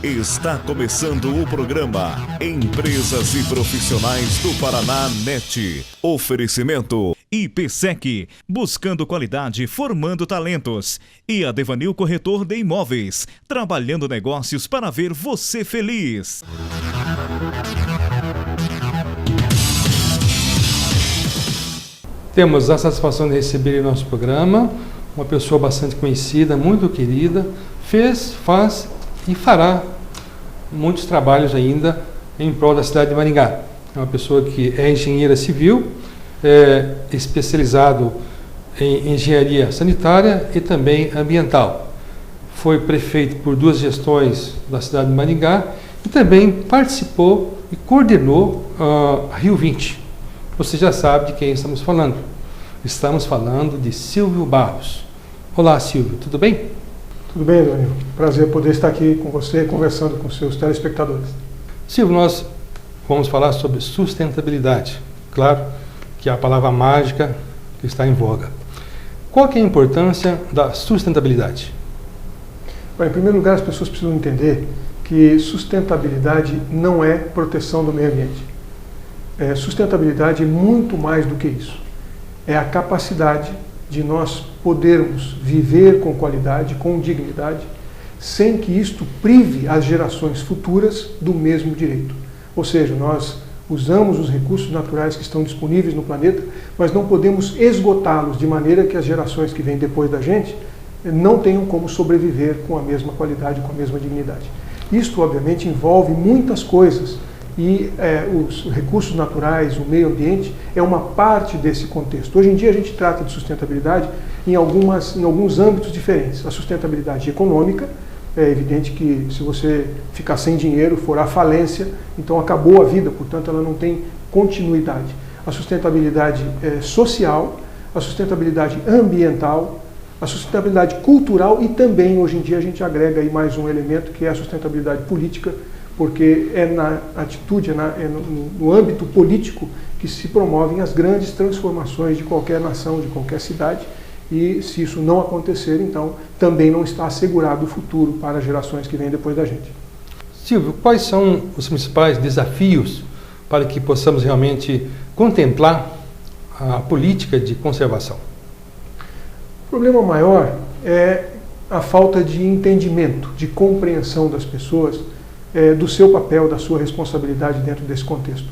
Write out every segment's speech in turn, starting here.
Está começando o programa Empresas e Profissionais do Paraná NET. Oferecimento IPSEC, buscando qualidade, formando talentos. E a Devanil Corretor de Imóveis, trabalhando negócios para ver você feliz. Temos a satisfação de receber em nosso programa uma pessoa bastante conhecida, muito querida, fez, faz e fará muitos trabalhos ainda em prol da cidade de Maringá. É uma pessoa que é engenheira civil, é especializado em engenharia sanitária e também ambiental. Foi prefeito por 2 gestões da cidade de Maringá e também participou e coordenou a Rio 20. Você já sabe de quem estamos falando. Estamos falando de Silvio Barros. Olá, Silvio, tudo bem? Tudo bem, Daniel. Prazer poder estar aqui com você, conversando com seus telespectadores. Silvio, nós vamos falar sobre sustentabilidade. Claro que é a palavra mágica que está em voga. Qual que é a importância da sustentabilidade? Bom, em primeiro lugar, as pessoas precisam entender que sustentabilidade não é proteção do meio ambiente. Sustentabilidade é muito mais do que isso. É a capacidade de nós podermos viver com qualidade, com dignidade, sem que isto prive as gerações futuras do mesmo direito. Ou seja, nós usamos os recursos naturais que estão disponíveis no planeta, mas não podemos esgotá-los de maneira que as gerações que vêm depois da gente não tenham como sobreviver com a mesma qualidade, com a mesma dignidade. Isto, obviamente, envolve muitas coisas. E os recursos naturais, o meio ambiente, é uma parte desse contexto. Hoje em dia a gente trata de sustentabilidade em alguns âmbitos diferentes. A sustentabilidade econômica, é evidente que se você ficar sem dinheiro, for à falência, então acabou a vida, portanto ela não tem continuidade. A sustentabilidade social, a sustentabilidade ambiental, a sustentabilidade cultural e também hoje em dia a gente agrega aí mais um elemento que é a sustentabilidade política, porque é na atitude, no âmbito político que se promovem as grandes transformações de qualquer nação, de qualquer cidade, e se isso não acontecer, então também não está assegurado o futuro para as gerações que vêm depois da gente. Silvio, quais são os principais desafios para que possamos realmente contemplar a política de conservação? O problema maior é a falta de entendimento, de compreensão das pessoas do seu papel, da sua responsabilidade dentro desse contexto.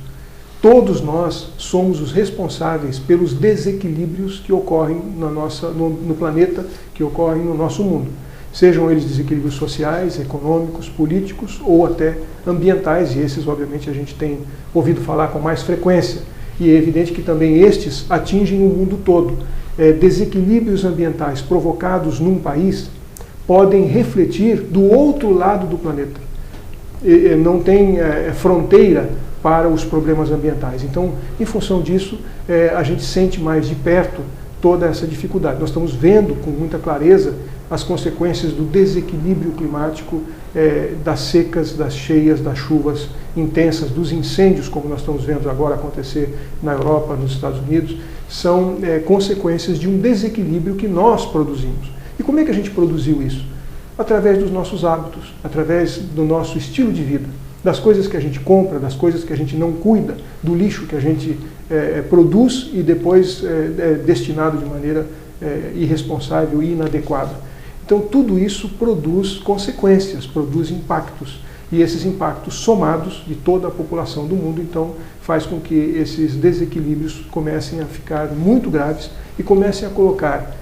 Todos nós somos os responsáveis pelos desequilíbrios que ocorrem no planeta, que ocorrem no nosso mundo. Sejam eles desequilíbrios sociais, econômicos, políticos ou até ambientais, e esses, obviamente, a gente tem ouvido falar com mais frequência. E é evidente que também estes atingem o mundo todo. Desequilíbrios ambientais provocados num país podem refletir do outro lado do planeta. Não tem fronteira para os problemas ambientais. Então, em função disso, a gente sente mais de perto toda essa dificuldade. Nós estamos vendo com muita clareza as consequências do desequilíbrio climático, das secas, das cheias, das chuvas intensas, dos incêndios, como nós estamos vendo agora acontecer na Europa, nos Estados Unidos, são consequências de um desequilíbrio que nós produzimos. E como é que a gente produziu isso? Através dos nossos hábitos, através do nosso estilo de vida, das coisas que a gente compra, das coisas que a gente não cuida, do lixo que a gente produz e depois é destinado de maneira irresponsável e inadequada. Então tudo isso produz consequências, produz impactos. E esses impactos somados de toda a população do mundo, então, faz com que esses desequilíbrios comecem a ficar muito graves e comecem a colocar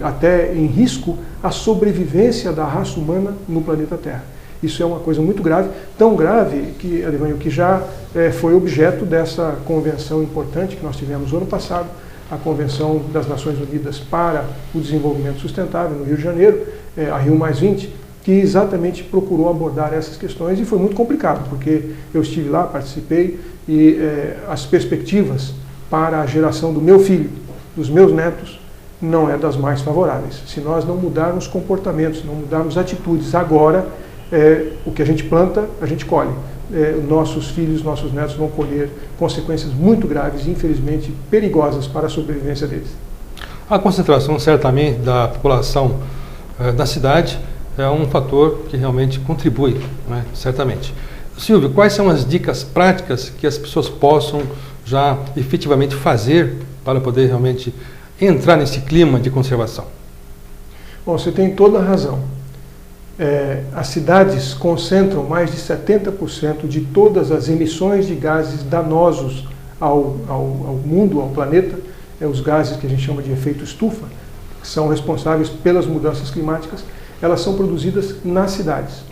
até em risco a sobrevivência da raça humana no planeta Terra. Isso é uma coisa muito grave, tão grave que já foi objeto dessa convenção importante que nós tivemos no ano passado, a Convenção das Nações Unidas para o Desenvolvimento Sustentável, no Rio de Janeiro, a Rio+20, que exatamente procurou abordar essas questões e foi muito complicado, porque eu estive lá, participei, e as perspectivas para a geração do meu filho, dos meus netos, não é das mais favoráveis. Se nós não mudarmos comportamentos, não mudarmos atitudes agora, o que a gente planta, a gente colhe. Nossos filhos, nossos netos vão colher consequências muito graves e, infelizmente, perigosas para a sobrevivência deles. A concentração, certamente, da população da cidade é um fator que realmente contribui, né, certamente. Silvio, quais são as dicas práticas que as pessoas possam já efetivamente fazer para poder realmente entrar nesse clima de conservação? Bom, você tem toda a razão. As cidades concentram mais de 70% de todas as emissões de gases danosos ao mundo, ao planeta, os gases que a gente chama de efeito estufa, que são responsáveis pelas mudanças climáticas, elas são produzidas nas cidades.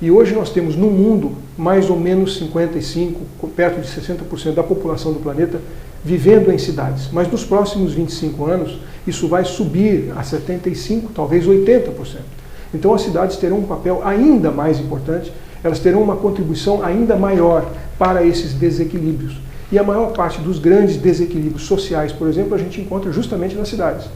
E hoje nós temos no mundo mais ou menos 55%, perto de 60% da população do planeta vivendo em cidades. Mas nos próximos 25 anos isso vai subir a 75%, talvez 80%. Então as cidades terão um papel ainda mais importante, elas terão uma contribuição ainda maior para esses desequilíbrios. E a maior parte dos grandes desequilíbrios sociais, por exemplo, a gente encontra justamente nas cidades.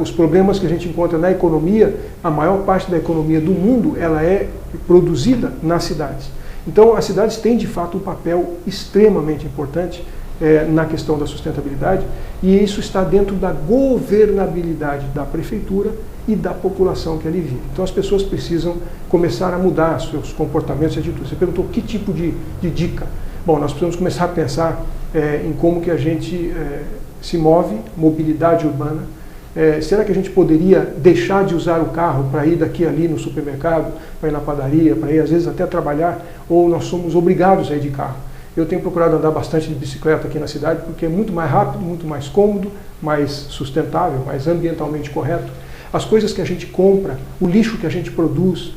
Os problemas que a gente encontra na economia, a maior parte da economia do mundo, ela é produzida nas cidades. Então, as cidades têm, de fato, um papel extremamente importante na questão da sustentabilidade, e isso está dentro da governabilidade da prefeitura e da população que ali vive. Então, as pessoas precisam começar a mudar seus comportamentos e atitudes. Você perguntou que tipo de dica? Bom, nós precisamos começar a pensar em como que a gente se move, mobilidade urbana. Será que a gente poderia deixar de usar o carro para ir daqui a ali no supermercado, para ir na padaria, para ir às vezes até trabalhar, ou nós somos obrigados a ir de carro? Eu tenho procurado andar bastante de bicicleta aqui na cidade porque é muito mais rápido, muito mais cômodo, mais sustentável, mais ambientalmente correto. As coisas que a gente compra, o lixo que a gente produz,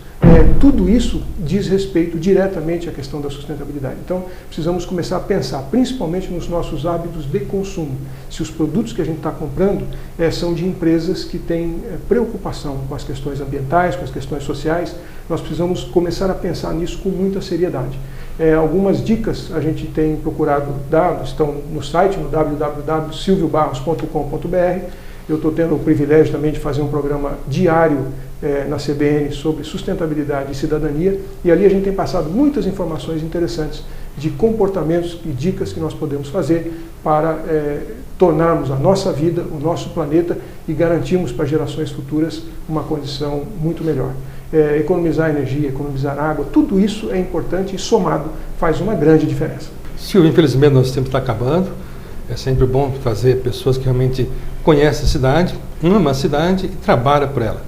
tudo isso diz respeito diretamente à questão da sustentabilidade. Então, precisamos começar a pensar, principalmente nos nossos hábitos de consumo. Se os produtos que a gente está comprando são de empresas que têm preocupação com as questões ambientais, com as questões sociais, nós precisamos começar a pensar nisso com muita seriedade. Algumas dicas a gente tem procurado dar, estão no site, no www.silviobarros.com.br. Eu estou tendo o privilégio também de fazer um programa diário na CBN sobre sustentabilidade e cidadania, e ali a gente tem passado muitas informações interessantes de comportamentos e dicas que nós podemos fazer para tornarmos a nossa vida, o nosso planeta, e garantirmos para gerações futuras uma condição muito melhor. Economizar energia, economizar água, tudo isso é importante e somado faz uma grande diferença. Silvio, infelizmente nosso tempo está acabando. É sempre bom trazer pessoas que realmente conhecem a cidade, amam a cidade e trabalham por ela.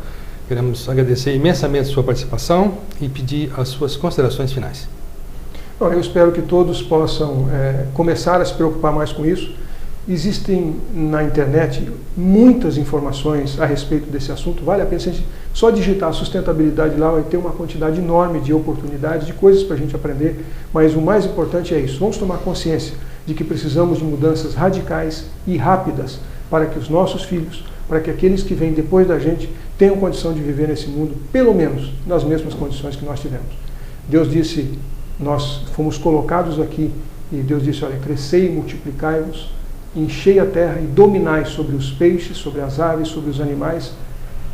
Queremos agradecer imensamente a sua participação e pedir as suas considerações finais. Bom, eu espero que todos possam começar a se preocupar mais com isso. Existem na internet muitas informações a respeito desse assunto. Vale a pena, se a gente só digitar sustentabilidade lá, vai ter uma quantidade enorme de oportunidades, de coisas para a gente aprender. Mas o mais importante é isso. Vamos tomar consciência de que precisamos de mudanças radicais e rápidas para que os nossos filhos, para que aqueles que vêm depois da gente tenham condição de viver nesse mundo, pelo menos nas mesmas condições que nós tivemos. Deus disse, nós fomos colocados aqui, e Deus disse, olha, crescei e multiplicai-vos, enchei a terra e dominai sobre os peixes, sobre as aves, sobre os animais.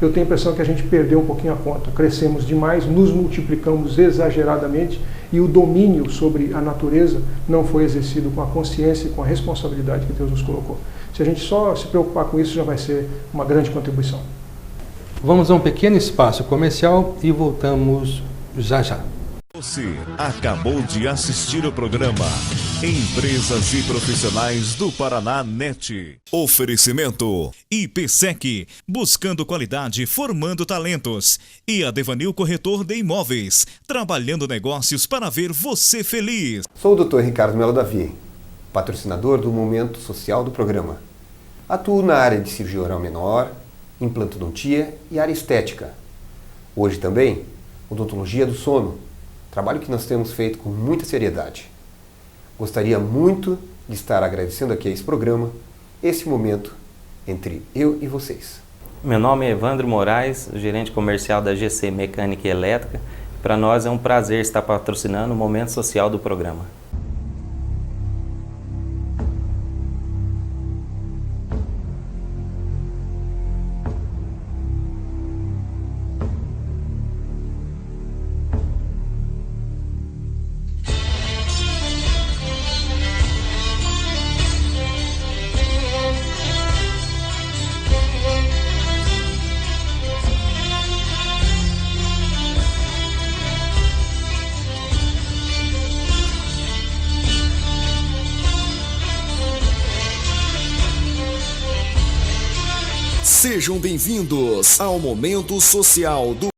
Eu tenho a impressão que a gente perdeu um pouquinho a conta. Crescemos demais, nos multiplicamos exageradamente e o domínio sobre a natureza não foi exercido com a consciência e com a responsabilidade que Deus nos colocou. Se a gente só se preocupar com isso, já vai ser uma grande contribuição. Vamos a um pequeno espaço comercial e voltamos já já. Você acabou de assistir o programa Empresas e Profissionais do Paraná NET. Oferecimento IPSEC, buscando qualidade, formando talentos. E a Devanil Corretor de Imóveis, trabalhando negócios para ver você feliz. Sou o Dr. Ricardo Melo Davi, patrocinador do Momento Social do programa. Atuo na área de cirurgia oral menor, implantodontia e área estética. Hoje também, odontologia do sono. Trabalho que nós temos feito com muita seriedade. Gostaria muito de estar agradecendo aqui a esse programa, esse momento entre eu e vocês. Meu nome é Evandro Moraes, gerente comercial da GC Mecânica e Elétrica. Para nós é um prazer estar patrocinando o Momento Social do programa. Sejam bem-vindos ao Momento Social do